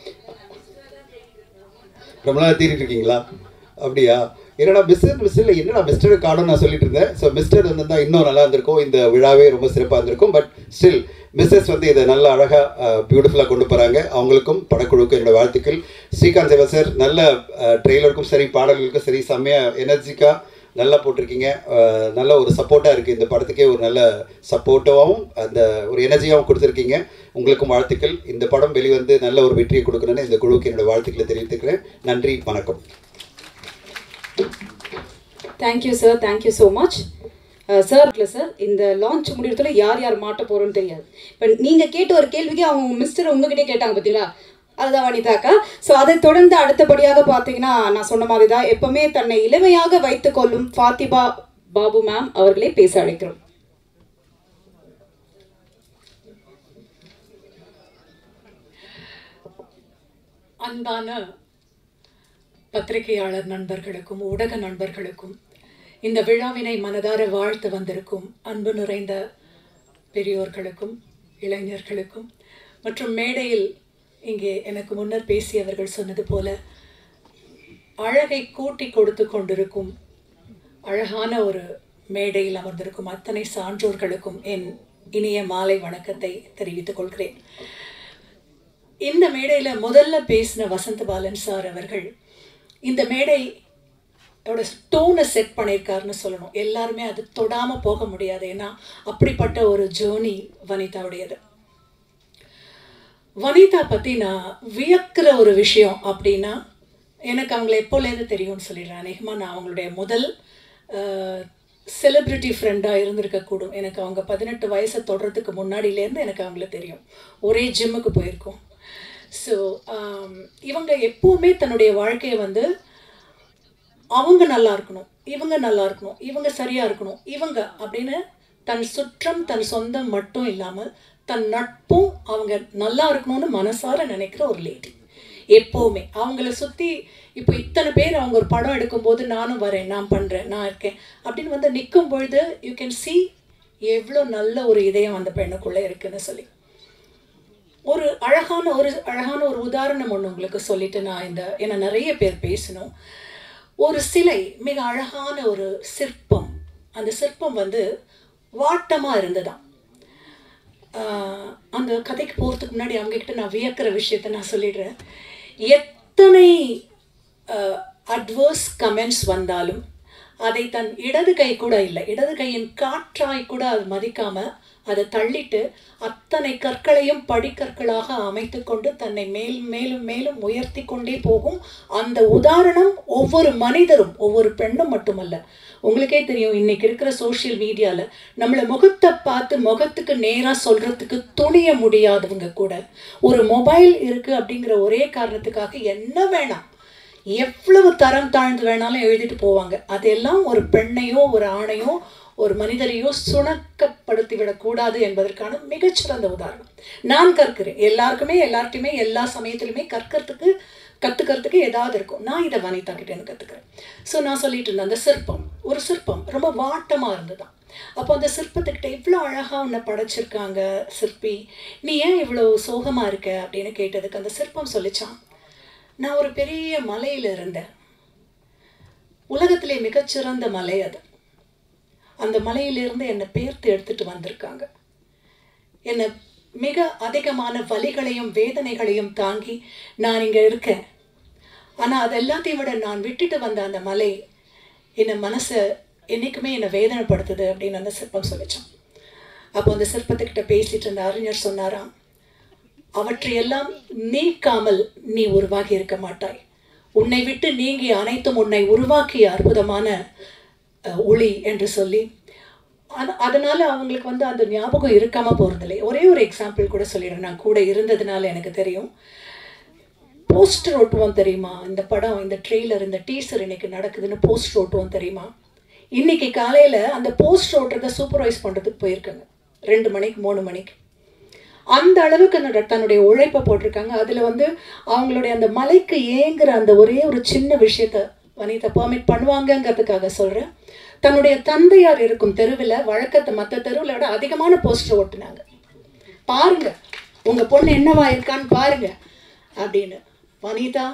ரொம்ப நாள் தேடிட்டு இருக்கீங்களா? அப்படியா? என்னடா மிஸ்டர் என்னடா மிஸ்டரை காணும்னு நான் சொல்லிட்டு இருந்தேன். ஸோ மிஸ்டர் வந்திருந்தால் இன்னும் நல்லா இருந்திருக்கும். இந்த விழாவே ரொம்ப சிறப்பாக இருந்திருக்கும். பட் ஸ்டில் மிஸ்ஸஸ் வந்து இதை நல்லா அழகாக பியூட்டிஃபுல்லாக கொண்டு போகிறாங்க. அவங்களுக்கும் படக்குழுவுக்கும் என்னோடய வாழ்த்துக்கள். ஸ்ரீகாந்த் சேவா சார் நல்ல ட்ரெய்லருக்கும் சரி பாடல்களுக்கும் சரி செம்மையாக எனர்ஜிக்காக நல்லா போட்டிருக்கீங்க. நல்ல ஒரு சப்போர்ட்டாக இருக்குது இந்த படத்துக்கே. ஒரு நல்ல சப்போர்ட்டாகவும் அந்த ஒரு எனர்ஜியாகவும் கொடுத்துருக்கீங்க. உங்களுக்கும் வாழ்த்துக்கள். இந்த படம் வெளிவந்து நல்ல ஒரு வெற்றியை கொடுக்கணுன்னு இந்த குழுவுக்கு என்னோடய வாழ்த்துக்களை தெரிவித்துக்கிறேன். நன்றி, வணக்கம். Thank you sir, thank you so much sir. இல்லை சார், இந்த லான்ச் முடியறதுல யார் யார் மாட்ட போகிறோன்னு தெரியாது. இப்போ நீங்கள் கேட்ட ஒரு கேள்விக்கு அவங்க மிஸ்டர் உங்ககிட்டே கேட்டாங்க பார்த்தீங்களா, அதுதான் வனிதாக்கா. ஸோ அதை தொடர்ந்து அடுத்தபடியாக பார்த்தீங்கன்னா நான் சொன்ன மாதிரி தான் எப்பவுமே தன்னை இளமையாக வைத்துக்கொள்ளும் ஃபாத்திமா பாபு மேம் அவர்களே பேச அழைக்கிறோம். அன்பான பத்திரிகையாளர் நண்பர்களுக்கும் ஊடக நண்பர்களுக்கும் இந்த விழாவினை மனதார வாழ்த்து வந்திருக்கும் அன்பு நிறைந்த பெரியோர்களுக்கும் இளைஞர்களுக்கும் மற்றும் மேடையில் இங்கே எனக்கு முன்னர் பேசியவர்கள் சொன்னது போல அழகை கூட்டி கொடுத்து கொண்டிருக்கும் அழகான ஒரு மேடையில் அமர்ந்திருக்கும் அத்தனை சான்றோர்களுக்கும் என் இனிய மாலை வணக்கத்தை தெரிவித்துக் கொள்கிறேன். இந்த மேடையில் முதல்ல பேசின வசந்த பாலன் சார் அவர்கள் இந்த மேடையோட டோனை செட் பண்ணியிருக்காருன்னு சொல்லணும். எல்லாருமே அது தொடாமல் போக முடியாது. ஏன்னா அப்படிப்பட்ட ஒரு ஜேர்னி வனிதாவுடையது. வனிதா பற்றி நான் வியக்கிற ஒரு விஷயம் அப்படின்னா எனக்கு அவங்கள எப்போலேருந்து தெரியும்னு சொல்லிடுறேன். அநேகமாக நான் அவங்களுடைய முதல் செலிப்ரிட்டி ஃப்ரெண்டாக இருந்திருக்கக்கூடும். எனக்கு அவங்க 18 வயசை தொடுறதுக்கு முன்னாடியிலேருந்து எனக்கு அவங்கள தெரியும். ஒரே ஜிம்முக்கு போயிருக்கோம். ஸோ இவங்க எப்போவுமே தன்னுடைய வாழ்க்கையை வந்து அவங்க நல்லா இருக்கணும், இவங்க நல்லா இருக்கணும், இவங்க சரியாக இருக்கணும், இவங்க அப்படின்னு தன் சுற்றம் தன் சொந்தம் மட்டும் இல்லாமல் தன் நட்பும் அவங்க நல்லா இருக்கணும்னு மனசார நினைக்கிற ஒரு லேடி. எப்போவுமே அவங்கள சுற்றி இப்போ இத்தனை பேர் அவங்க ஒரு படம் எடுக்கும்போது நானும் வரேன், நான் பண்ணுறேன், நான் இருக்கேன் அப்படின்னு வந்து நிற்கும் பொழுது யூ கேன் சி எவ்வளோ நல்ல ஒரு இதயம் அந்த பெண்ணுக்குள்ளே இருக்குன்னு சொல்லி. ஒரு அழகான ஒரு உதாரணம் ஒன்று உங்களுக்கு சொல்லிட்டு நான் ஏன்னா நிறைய பேர் பேசணும். ஒரு சிலை, மிக அழகான ஒரு சிற்பம். அந்த சிற்பம் வந்து வாட்டமாக இருந்ததாம். அந்த கதைக்கு போகிறதுக்கு முன்னாடி அவங்கக்கிட்ட நான் வியக்கிற விஷயத்த நான் சொல்லிடுறேன். எத்தனை அட்வர்ஸ் கமெண்ட்ஸ் வந்தாலும் அதை தன் இடது கை கூட இல்லை, இடது கையின் காற்றாய் கூட அது மதிக்காம அதை தள்ளிட்டு அத்தனை கற்களையும் படிக்கற்களாக அமைத்து கொண்டு தன்னை மேலும் மேலும் மேலும் உயர்த்தி கொண்டே போகும் அந்த உதாரணம் ஒவ்வொரு மனிதரும், ஒவ்வொரு பெண்ணும் மட்டுமல்ல. உங்களுக்கே தெரியும், இன்னைக்கு இருக்கிற சோஷியல் மீடியாவில் நம்மளை முகத்தை பார்த்து முகத்துக்கு நேராக சொல்கிறதுக்கு துணிய முடியாதவங்க கூட ஒரு மொபைல் இருக்குது அப்படிங்கிற ஒரே காரணத்துக்காக என்ன வேணாம், எவ்வளவு தரம் தாழ்ந்து வேணாலும் எழுதிட்டு போவாங்க. அதெல்லாம் ஒரு பெண்ணையோ ஒரு ஆணையோ ஒரு மனிதரையோ சுணக்கப்படுத்தி விடக்கூடாது என்பதற்கான மிகச்சிறந்த உதாரணம். நான் கற்கிறேன், எல்லார்ட்டையுமே எல்லா சமயத்திலுமே கற்றுக்கிறதுக்கு ஏதாவது இருக்கும். நான் இதை வனிதா கிட்டேன்னு கற்றுக்கிறேன். ஸோ நான் சொல்லிட்டு இருந்தேன், அந்த சிற்பம், ஒரு சிற்பம் ரொம்ப வாட்டமாக இருந்துதான். அப்போ அந்த சிற்பத்துக்கிட்ட இவ்வளோ அழகாக உன்னை படைச்சிருக்காங்க சிற்பி, நீ ஏன் இவ்வளோ சோகமாக இருக்க அப்படின்னு கேட்டதுக்கு அந்த சிற்பம் சொல்லிச்சான், நான் ஒரு பெரிய மலையில் இருந்தேன், உலகத்திலே மிகச்சிறந்த மலை அது. அந்த மலையிலிருந்து என்னை பேர்த்து எடுத்துகிட்டு வந்திருக்காங்க. என்னை மிக அதிகமான வலிகளையும் வேதனைகளையும் தாங்கி நான் இங்கே இருக்கேன். ஆனால் அது எல்லாத்தையும் விட நான் விட்டுட்டு வந்த அந்த மலை என்னை மனசை என்றைக்குமே என்னை வேதனைப்படுத்துது அப்படின்னு அந்த சிற்பம் சொல்லிச்சான். அப்போ அந்த சிற்பத்துக்கிட்ட பேசிட்டு இருந்த அறிஞர் சொன்னாராம், அவற்றையெல்லாம் நீக்காமல் நீ உருவாகி இருக்க மாட்டாய், உன்னை விட்டு நீங்கி அனைத்தும் உன்னை உருவாக்கிய அற்புதமான ஒளி என்று சொல்லி, அதனால் அவங்களுக்கு வந்து அந்த ஞாபகம் இருக்காமல் போகிறதில்லை. ஒரே ஒரு எக்ஸாம்பிள் கூட சொல்லிடுறேன், நான் கூட இருந்ததுனால எனக்கு தெரியும். போஸ்டர் ஓட்டுவோம் தெரியுமா, இந்த படம், இந்த ட்ரெய்லர், இந்த டீசர் இன்னைக்கு நடக்குதுன்னு போஸ்டர் ஓட்டுவோம் தெரியுமா. இன்னைக்கு காலையில் அந்த போஸ்டர் ஓட்டுறதை சூப்பர்வைஸ் பண்ணுறதுக்கு போயிருக்காங்க 2 மணிக்கு 3 மணிக்கு. அந்த அளவுக்கு தன்னுடைய உழைப்பை போட்டிருக்காங்க. அதில் வந்து அவங்களுடைய அந்த மலைக்கு ஏங்குற அந்த ஒரே ஒரு சின்ன விஷயத்த வனிதா பர்மிட் பண்ணுவாங்கங்கிறதுக்காக சொல்கிறேன். தன்னுடைய தந்தையார் இருக்கும் தெருவில் வழக்கத்தை மற்ற தெருவில் விட அதிகமான போஸ்டர் ஓட்டுனாங்க. பாருங்க உங்கள் பொண்ணு என்னவா இருக்கான்னு பாருங்க அப்படின்னு. Vanitha,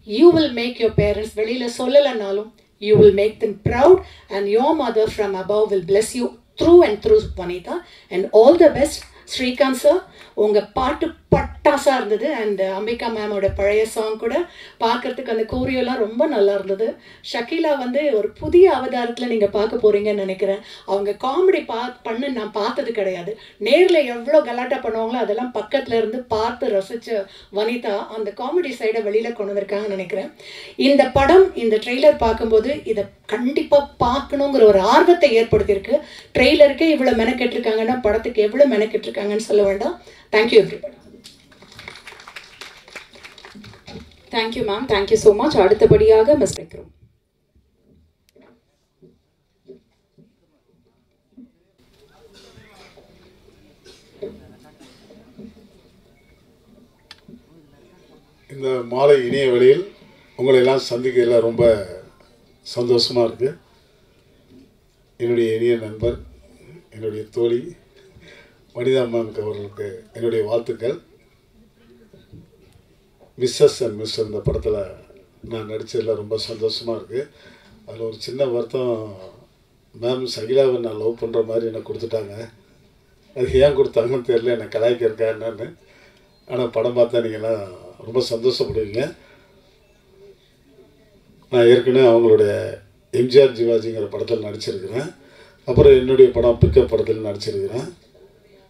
you will make your parents, வெளியில் சொல்லலைன்னாலும் you will make them proud and your mother from above will bless you through and through, Vanitha, and all the best. Srikanth sir, உங்கள் பாட்டு பட்டாசாக இருந்தது. அண்ட் அம்பிகா மேமோட பழைய சாங் கூட பார்க்குறதுக்கு அந்த கோரியோலாம் ரொம்ப நல்லா இருந்தது. ஷக்கீலா வந்து ஒரு புதிய அவதாரத்தில் நீங்கள் பார்க்க போகிறீங்கன்னு நினைக்கிறேன். அவங்க காமெடி பண்ண நான் பார்த்தது கிடையாது. நேரில் எவ்வளோ கலாட்டா பண்ணுவாங்களோ அதெல்லாம் பக்கத்தில் இருந்து பார்த்து ரசித்த வனிதா அந்த காமெடி சைடை வெளியில் கொண்டு வந்திருக்காங்கன்னு நினைக்கிறேன். இந்த படம், இந்த ட்ரெய்லர் பார்க்கும்போது இதை கண்டிப்பாக பார்க்கணுங்கிற ஒரு ஆர்வத்தை ஏற்படுத்தியிருக்கு. ட்ரெய்லருக்கே இவ்வளோ மெனக்கெட்டிருக்காங்கன்னா படத்துக்கு எவ்வளோ மெனக்கெட்டிருக்காங்கன்னு சொல்ல வேண்டாம். Thank you everybody. Thank you ma'am, thank you so much. அடுத்தபடியாக மிஸ் விக்ரம். இந்த மாலை இனிய வேளையில் உங்களை எல்லாம் சந்திக்கிறதுல ரொம்ப சந்தோஷமாக இருக்குது. என்னுடைய இனிய நண்பர், என்னுடைய தோழி வனிதா மேம்க்கு அவர்களுக்கு என்னுடைய வாழ்த்துக்கள். மிஸ்ஸஸ் அண்ட் மிஸ்டர் இந்த படத்தில் நான் நடித்ததில் ரொம்ப சந்தோஷமாக இருக்குது. அதில் ஒரு சின்ன வருத்தம், மேம் சகிலாவை நான் லவ் பண்ணுற மாதிரி என்னை கொடுத்துட்டாங்க. அது ஏன் கொடுத்தாங்கன்னு தெரியல, என்னை கலாய்க்க இருக்கா என்னன்னு. ஆனால் படம் பார்த்தா நீங்கள்லாம் ரொம்ப சந்தோஷப்படுவீங்க. நான் ஏற்கனவே அவங்களுடைய எம்ஜிஆர் ஜிவாஜிங்கிற படத்தில் நடிச்சிருக்கிறேன். அப்புறம் என்னுடைய படம் பிக்கப் படத்தில் நடிச்சிருக்கிறேன்.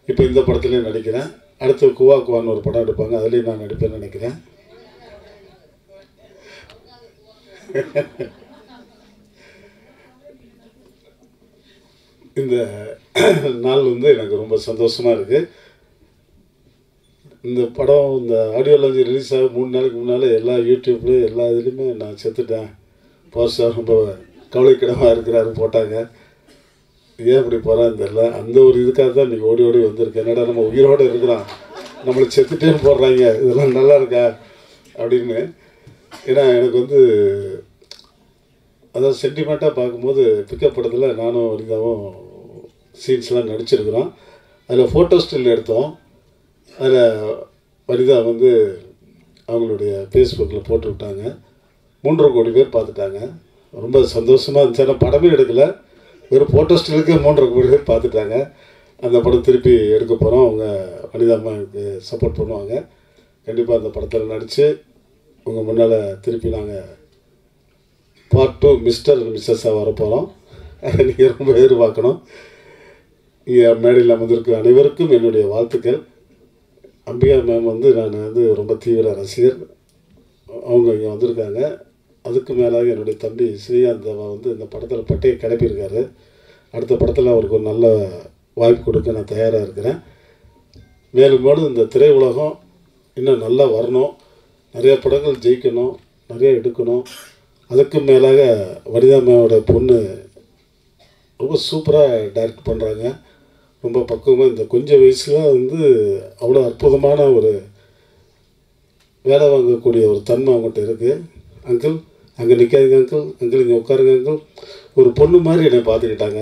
இப்போ இந்த படத்துலேயும் நடிக்கிறேன். அடுத்து குவா குவான்னு ஒரு படம் எடுப்பாங்க, அதுலேயும் நான் நடிப்பேன்னு நினைக்கிறேன். இந்த நாள் வந்து எனக்கு ரொம்ப சந்தோஷமாக இருக்குது. இந்த படம் இந்த ஆடியோ லான்ச் ரிலீஸ் ஆக 3 நாளைக்கு முன்னால் எல்லா யூடியூப்லேயும் எல்லா இதுலேயுமே நான் செத்துட்டேன், பவர் ரொம்ப கவலைக்கிடமாக இருக்கிறாரு போட்டாங்க. ஏன் இப்படி போகிறான்னு தெரியல. அந்த ஒரு இதுக்காக தான் இன்றைக்கி ஓடி ஓடி வந்திருக்கேன். என்னடா நம்ம உயிரோடு இருக்கிறோம், நம்மளை செத்துட்டேன்னு போடுறாங்க, இதெல்லாம் நல்லா இருக்கா அப்படின்னு. ஏன்னா எனக்கு வந்து அதாவது சென்டிமெண்ட்டாக பார்க்கும்போது பிக்கப் படத்தில் நானும் வனிதாவும் சீன்ஸ்லாம் நடிச்சிருக்கிறோம். அதில் ஃபோட்டோ ஸ்டில் எடுத்தோம். அதில் வனிதா வந்து அவங்களுடைய ஃபேஸ்புக்கில் போட்டு விட்டாங்க. 3.5 கோடி பேர் பார்த்துட்டாங்க. ரொம்ப சந்தோஷமாக இருந்துச்சு. ஆனால் படமே எடுக்கலை, வெறும் ஃபோட்டோ ஸ்டிலுக்கு 3.5 கோடி பேர் பார்த்துட்டாங்க. அந்த படம் திருப்பி எடுக்க போகிறோம். அவங்க வனிதா அம்மாவுக்கு சப்போர்ட் பண்ணுவாங்க. கண்டிப்பாக அந்த படத்தில் நடித்து உங்கள் முன்னால் திருப்பி நாங்கள் பார்ட் 2 மிஸ்டர் அண்ட் மிஸ்ஸஸாக வரப்போகிறோம். அதை நீங்கள் ரொம்ப எதிர்பார்க்கணும். இங்கே மேடையில் அமர்ந்திருக்கிற அனைவருக்கும் என்னுடைய வாழ்த்துக்கள். அம்பிகா மேம் வந்து நான் வந்து ரொம்ப தீவிர ரசிகர். அவங்க இங்கே வந்திருக்காங்க. அதுக்கு மேலாக என்னுடைய தம்பி ஸ்ரீகாந்த் வந்து இந்த படத்தில் பட்டையை கிளப்பியிருக்காரு. அடுத்த படத்தில் அவருக்கு ஒரு நல்ல வாய்ப்பு கொடுக்க நான் தயாராக இருக்கிறேன். மேலும் மேலும் இந்த திரையுலகம் இன்னும் நல்லா வரணும், நிறைய படங்கள் ஜெயிக்கணும், நிறைய எடுக்கணும். அதுக்கு மேலாக வனிதா மேமோட பொண்ணு ரொம்ப சூப்பராக டைரக்ட் பண்ணுறாங்க. ரொம்ப பக்குவமாக இந்த கொஞ்சம் வயசில் வந்து அவ்வளோ அற்புதமான ஒரு வேலை வாங்கக்கூடிய ஒரு தன்மை அவங்ககிட்ட இருக்குது. அங்கிள் அங்கே நிற்காதீங்க அங்கிள், அங்கிள் இங்கே உட்காருங்க அங்கிள். ஒரு பொண்ணு மாதிரி என்னை பார்த்துக்கிட்டாங்க.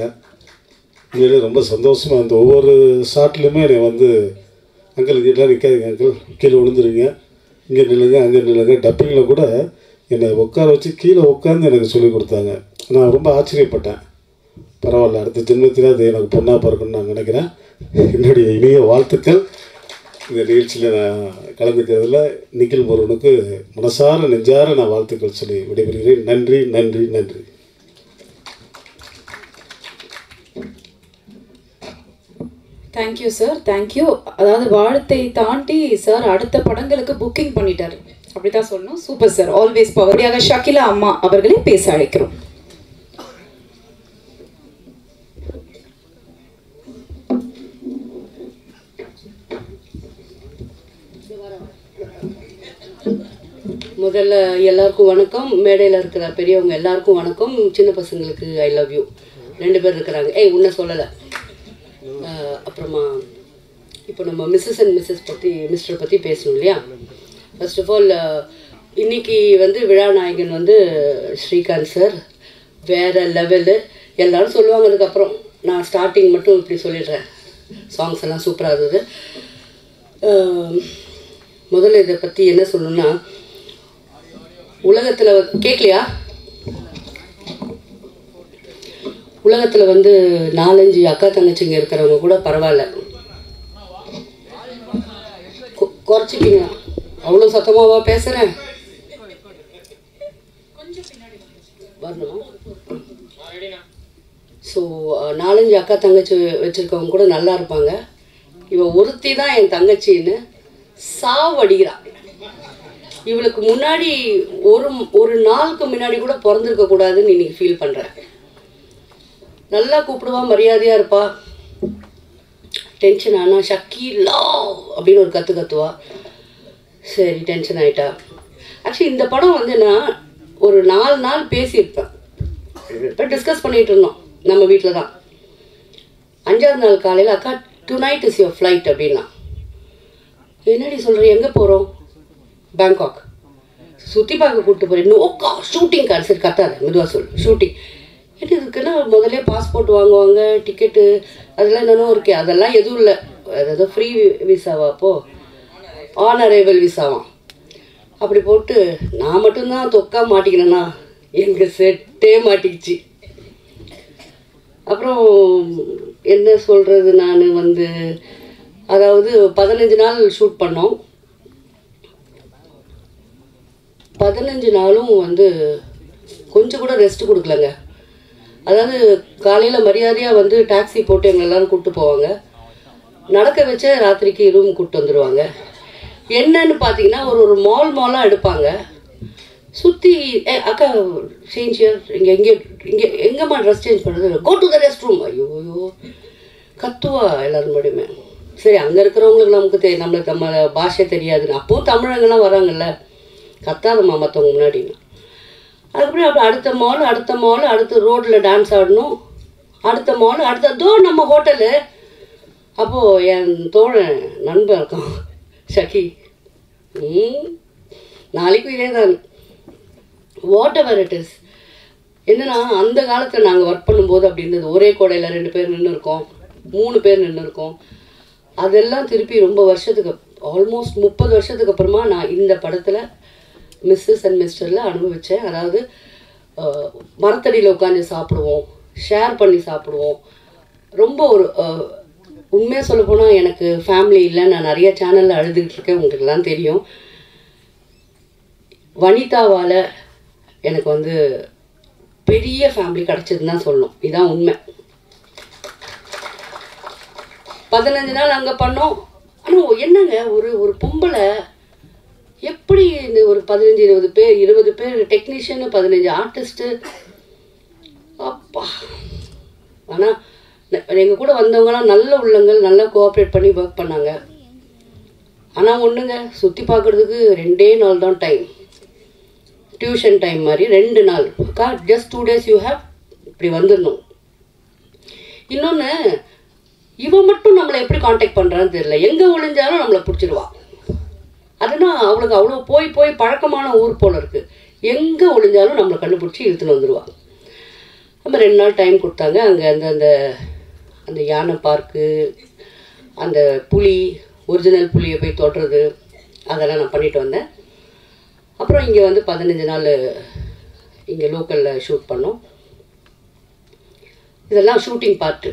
உண்மையிலே ரொம்ப சந்தோஷமாக அந்த ஒவ்வொரு ஷாட்லேயுமே என்னை வந்து அங்கிள் இங்கெல்லாம் நிற்காதீங்க அங்கிள், கீழே விழுந்துருங்க, இங்கே நில்லுங்க அங்கே நில்லுங்க. டப்பிங்கில் கூட என்னை உட்கார வச்சு கீழே உட்காந்து எனக்கு சொல்லிக் கொடுத்தாங்க. நான் ரொம்ப ஆச்சரியப்பட்டேன். பரவாயில்ல, அடுத்த ஜென்மத்தில் அது எனக்கு பொண்ணாக பிறக்கணும்னு நான் நினைக்கிறேன். என்னுடைய இனிய வாழ்த்துக்கள். இந்த நிகழ்ச்சியில் நான் கலந்துக்கிறதுல நிக்கில் முருகனுக்கு மனசார நெஞ்சார நான் வாழ்த்துக்கள் சொல்லி விடைபெறுகிறேன். நன்றி நன்றி நன்றி. Thank you sir, thank you. அதாவது வாழ்த்தை தாண்டி சார் அடுத்த படங்களுக்கு புக்கிங் பண்ணிட்டாரு, அப்படிதான் சொல்லணும். சூப்பர் சார், ஆல்வேஸ் பவரியாக. ஷகிலா அம்மா அவர்களை பேச அழைக்கிறோம். முதல்ல எல்லாருக்கும் வணக்கம். மேடையில் இருக்கிற பெரியவங்க எல்லாருக்கும் வணக்கம். சின்ன பசங்களுக்கு ஐ லவ் யூ. 2 பேர் இருக்கிறாங்க. உன்னை சொல்லலை. அப்புறமா இப்போ நம்ம மிஸ்ஸஸ் அண்ட் மிஸ்டர் பற்றி பேசணும் இல்லையா? ஃபர்ஸ்ட் ஆஃப் ஆல் இன்னைக்கு வந்து விழா நாயகன் வந்து ஸ்ரீகாந்த் சார். வேறு லெவலு. எல்லோரும் சொல்லுவாங்க. அதுக்கப்புறம் நான் ஸ்டார்டிங் மட்டும் இப்படி சொல்லிடுறேன். சாங்ஸ் எல்லாம் சூப்பராக இருந்தது. முதல்ல இதை பற்றி என்ன சொல்லணும்னா, உலகத்தில் கேட்கலையா? உலகத்தில் வந்து 4-5 அக்கா தங்கச்சிங்க இருக்கிறவங்க கூட பரவாயில்ல, குறைச்சிக்கிங்க. அவ்வளோ சத்தமாவா பேசுகிறேன்? வரணுமா? ஸோ 4-5 அக்கா தங்கச்சி வச்சுருக்கவங்க கூட நல்லா இருப்பாங்க. இவன் ஒருத்தி தான் என் தங்கச்சின்னு சாவடிக்கிறான். இவளுக்கு முன்னாடி ஒரு நாளுக்கு முன்னாடி கூட பிறந்திருக்கக்கூடாதுன்னு இன்னைக்கு ஃபீல் பண்ணுறேன். நல்லா கூப்பிடுவா, மரியாதையாக இருப்பா. டென்ஷன் ஆனால் ஷக்கீலா அப்படின்னு ஒரு கத்துவா. சரி, டென்ஷன் ஆகிட்டா. ஆக்சுவலி இந்த படம் வந்து நான் ஒரு 4 நாள் பேசியிருப்பேன். இப்போ டிஸ்கஸ் பண்ணிகிட்டு இருந்தோம் நம்ம வீட்டில் தான். 5ஆவது நாள் காலையில் அக்கா டுநைட் இஸ் யுவர் ஃப்ளைட் அப்படின்னா. என்னடி சொல்கிற? எங்கே போகிறோம்? பேங்காக். சுற்றி பார்க்க கூப்பிட்டு போகிறேன். நோக்கா ஷூட்டிங் கார்டு. சரி கத்தாத, மெதுவாக சொல். ஷூட்டிங் என்ன இருக்குன்னா முதல்ல பாஸ்போர்ட் வாங்குவாங்க, டிக்கெட்டு, அதெல்லாம் என்னென்னோ இருக்கே. அதெல்லாம் எதுவும் இல்லை. அதாவது ஃப்ரீ விசாவா? அப்போது ஆன் அரைவல் விசாவாம். அப்படி போட்டு நான் மட்டும்தான் தொக்கா மாட்டிக்கினேன்னா எங்கள் செட்டே மாட்டிக்கிச்சு. அப்புறம் என்ன சொல்கிறது, நான் வந்து அதாவது 15 நாள் ஷூட் பண்ணோம். 15 நாளும் வந்து கொஞ்சம் கூட ரெஸ்ட் கொடுக்கலங்க. அதாவது காலையில் மரியாதையாக வந்து டாக்ஸி போட்டு எங்களை எல்லோரும் கூப்பிட்டு போவாங்க. நடக்க வச்ச ராத்திரிக்கு ரூம் கூப்பிட்டு வந்துடுவாங்க. என்னன்னு பார்த்தீங்கன்னா ஒரு மாலாக எடுப்பாங்க. சுற்றி அக்கா சேஞ்ச் எங்கேம்மா ட்ரெஸ் சேஞ்ச் பண்ணுறது? Go to the rest room. ஐயோ கத்துவா எல்லாரும் மட்டுமே. சரி, அங்கே இருக்கிறவங்களுக்கு நமக்கு நம்மளுக்கு நம்ம பாஷை தெரியாதுன்னு. அப்போவும் தமிழங்கெல்லாம் வராங்கல்ல, கத்தாதம்மா மற்றவங்க முன்னாடின்னு. அதுக்கப்புறம் அப்படி அடுத்த மால் அடுத்த ரோட்டில் டான்ஸ் ஆடணும். அடுத்த மால் அடுத்ததோ நம்ம ஹோட்டலு. அப்போது என் தோழன் நண்பன் இருக்கான் ஷக்கி. நாளைக்கும் இதே தான். What ever it is. என்னன்னா அந்த காலத்தில் நாங்கள் ஒர்க் பண்ணும்போது அப்படி இருந்தது. ஒரே கோடையில் 2 பேர் நின்று இருக்கோம், 3 பேர் நின்று இருக்கோம். அதெல்லாம் திருப்பி ரொம்ப வருஷத்துக்கு, ஆல்மோஸ்ட் 30 வருஷத்துக்கு அப்புறமா நான் இந்த படத்தில் மிஸ்ஸஸ் அண்ட் மிஸ்டரில் அனுபவித்தேன். அதாவது மரத்தடியில் உட்காந்து சாப்பிடுவோம், ஷேர் பண்ணி சாப்பிடுவோம். ரொம்ப ஒரு உண்மையாக சொல்ல போனால் எனக்கு ஃபேமிலி இல்லை. நான் நிறைய சேனலில் அழுதுகிட்டு இருக்கேன், உங்களுக்குலாம் தெரியும். வனிதாவால் எனக்கு வந்து பெரிய ஃபேமிலி கிடச்சதுன்னு தான் சொல்லணும். இதுதான் உண்மை. 15 நாள் அங்கே பண்ணோம். ஆனால் என்னங்க ஒரு பொம்பளை எப்படி இந்த ஒரு 15-20 பேர் 20 பேர் டெக்னீஷியனு 15 ஆர்டிஸ்ட்டு அப்பா. ஆனால் எங்கள் கூட வந்தவங்களாம் நல்ல உள்ளங்கள், நல்லா கோஆப்ரேட் பண்ணி ஒர்க் பண்ணாங்க. ஆனால் ஒன்றுங்க, சுற்றி பார்க்குறதுக்கு 2 நாள் தான் டைம். டியூஷன் டைம் மாதிரி 2 நாள். ஜஸ்ட் 2 days யூ ஹேவ் இப்படி வந்துடணும். இன்னொன்று, இவன் மட்டும் நம்மளை எப்படி காண்டாக்ட் பண்ணுறான்னு தெரியல. எங்கே ஒளிஞ்சாலும் நம்மளை பிடிச்சிடுவா. அதுனா அவளுக்கு அவ்வளோ போய் பழக்கமான ஊர் போல் இருக்குது. எங்கே ஒளிஞ்சாலும் நம்மளை கண்டுபிடிச்சி இழுத்துன்னு வந்துடுவா. நம்ம 2 நாள் டைம் கொடுத்தாங்க. அங்கே அந்த யானை பார்க்கு, அந்த புலி, ஒரிஜினல் புலியை போய் தொடுறது, அதெல்லாம் நான் பண்ணிட்டு வந்தேன். அப்புறம் இங்கே வந்து 15 நாள் இங்கே லோக்கலில் ஷூட் பண்ணோம். இதெல்லாம் ஷூட்டிங் பார்ட்டு.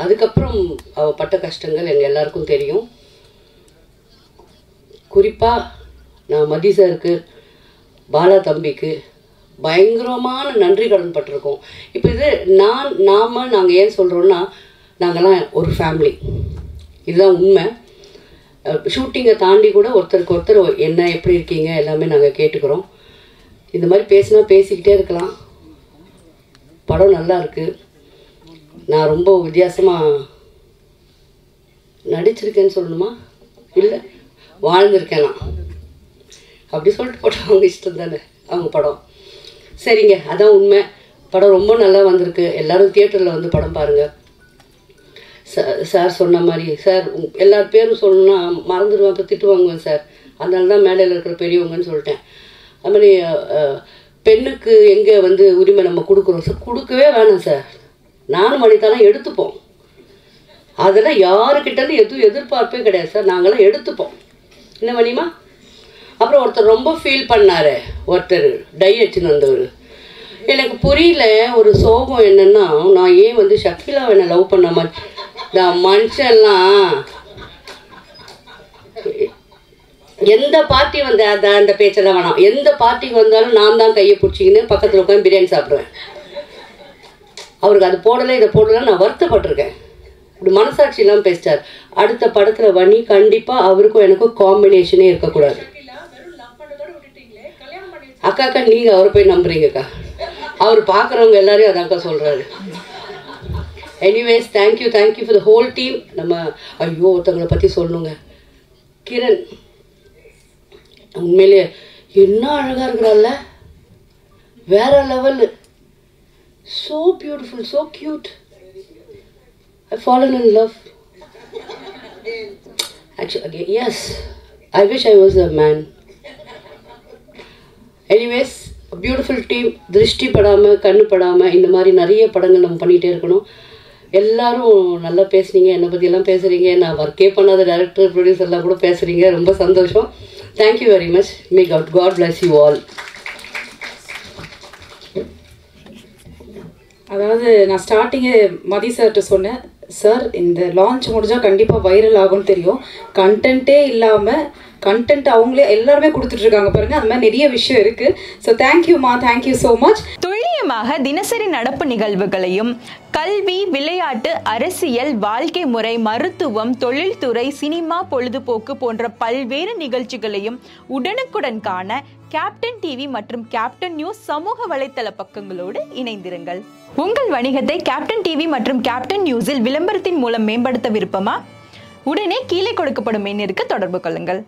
அதுக்கப்புறம் அவள் பட்ட கஷ்டங்கள் எங்கள் எல்லாருக்கும் தெரியும். குறிப்பாக நான் மதி சாருக்கு, பாலா தம்பிக்கு பயங்கரமான நன்றி கடன் பட்டிருக்கோம். இப்போ இது நாங்கள் ஏன் சொல்கிறோன்னா, நாங்கள்லாம் ஒரு ஃபேமிலி, இதுதான் உண்மை. ஷூட்டிங்கை தாண்டி கூட ஒருத்தருக்கு ஒருத்தர் என்ன எப்படி இருக்கீங்க எல்லாமே நாங்கள் கேட்டுக்கிறோம். இந்த மாதிரி பேசிக்கிட்டே இருக்கலாம். படம் நல்லா இருக்குது. நான் ரொம்ப வித்தியாசமாக நடிச்சிருக்கேன்னு சொல்லணுமா, இல்லை வாழ்ந்திருக்கேன் நான், அப்படி சொல்லிட்டு போட்டோம். அவங்க இஷ்டம் தானே, அவங்க படம். சரிங்க, அதான் உண்மை. படம் ரொம்ப நல்லா வந்திருக்கு. எல்லோரும் தியேட்டரில் வந்து படம் பாருங்கள். சார் சொன்ன மாதிரி, சார் எல்லார் பேரும் சொல்லணும்னா மறந்துடுவேன், இப்போ திட்டுவாங்குவேன் சார். அதனால தான் மேடையில் இருக்கிற பெரியவங்கன்னு சொல்லிட்டேன். அது மாதிரி பெண்ணுக்கு எங்கே வந்து உரிமை நம்ம கொடுக்குறோம் சார்? கொடுக்கவே வேணாம் சார். நானும் மனிதாலாம் எடுத்துப்போம். அதெல்லாம் யாருக்கிட்டேருந்து எதுவும் எதிர்பார்ப்பே கிடையாது சார். நாங்களாம் எடுத்துப்போம். என்ன மணிமா? அப்புறம் ஒருத்தர் ரொம்ப ஃபீல் பண்ணார். ஒருத்தர் டை அடிச்சுன்னு வந்தவர். எனக்கு புரியல ஒரு சோகம் என்னென்னா, நான் ஏன் வந்து ஷக்கீலாவை என்னை லவ் பண்ண மாதிரி இந்த மனுஷன்லாம் எந்த பார்ட்டி வந்த அந்த பேச்செல்லாம் வேணாம். எந்த பார்ட்டிக்கு வந்தாலும் நான் தான் கையை பிடிச்சிக்கின்னு பக்கத்தில் உட்காந்து பிரியாணி சாப்பிடுவேன். அவருக்கு அது போடலை இதை போடலை, நான் வருத்தப்பட்டிருக்கேன். இப்படி மனசாட்சி இல்லாமல் பேசிட்டார். அடுத்த படத்தில் வனி கண்டிப்பாக அவருக்கும் எனக்கும் காம்பினேஷனே இருக்கக்கூடாது. அக்காக்கா நீங்கள் அவரை போய் நம்புறீங்கக்கா. அவர் பார்க்குறவங்க எல்லாரையும் அதாக்கா சொல்கிறாரு. Anyways, thank you for the whole team. நம்ம ஐயோ ஒருத்தவங்களை பற்றி சொல்லணுங்க. கிரண் உண்மையிலே என்ன அழகாக இருக்கிறாள்ல, வேற level. So beautiful, so cute. I've fallen in love. Actually, yes. I wish I was a man. Anyways, a beautiful team. திருஷ்டி படாமல், கண்ணு படாமல் இந்த மாதிரி நிறைய படங்கள் நம்ம பண்ணிகிட்டே இருக்கணும். எல்லாரும் நல்லா பேசுனீங்க, என்னை பற்றியெல்லாம் பேசுகிறீங்க. நான் ஒர்க்கே பண்ணாத டைரக்டர், ப்ரொடியூசர்லாம் கூட பேசுகிறீங்க. ரொம்ப சந்தோஷம். Thank you very much. May God bless you all. அதாவது நான் ஸ்டார்டிங்கே மதி சார்கிட்ட சொன்னேன், சார் இந்த லான்ச் முடிஞ்சால் கண்டிப்பாக வைரல் ஆகும்னு தெரியும். கண்டென்ட்டே இல்லாமல் கண்டென்ட் அவங்களே எல்லாருமே கொடுத்துட்ருக்காங்க பாருங்கள். அந்த மாதிரி நிறைய விஷயம் இருக்குது. ஸோ தேங்க்யூம்மா, தேங்க்யூ ஸோ மச். துல்லியமாக தினசரி நடப்பு நிகழ்வுகளையும் கல்வி, விளையாட்டு, அரசியல், வாழ்க்கை முறை, மருத்துவம், தொழில்துறை, சினிமா, பொழுதுபோக்கு போன்ற பல்வேறு நிகழ்ச்சிகளையும் உடனுக்குடன் காண கேப்டன் டிவி மற்றும் கேப்டன் நியூஸ் சமூக வலைத்தள பக்கங்களோடு இணைந்திருங்கள். உங்கள் வணிகத்தை கேப்டன் டிவி மற்றும் கேப்டன் நியூஸில் விளம்பரத்தின் மூலம் மேம்படுத்த விருப்பமா? உடனே கீழே கொடுக்கப்படும் எண்ணிற்கு தொடர்பு கொள்ளுங்கள்.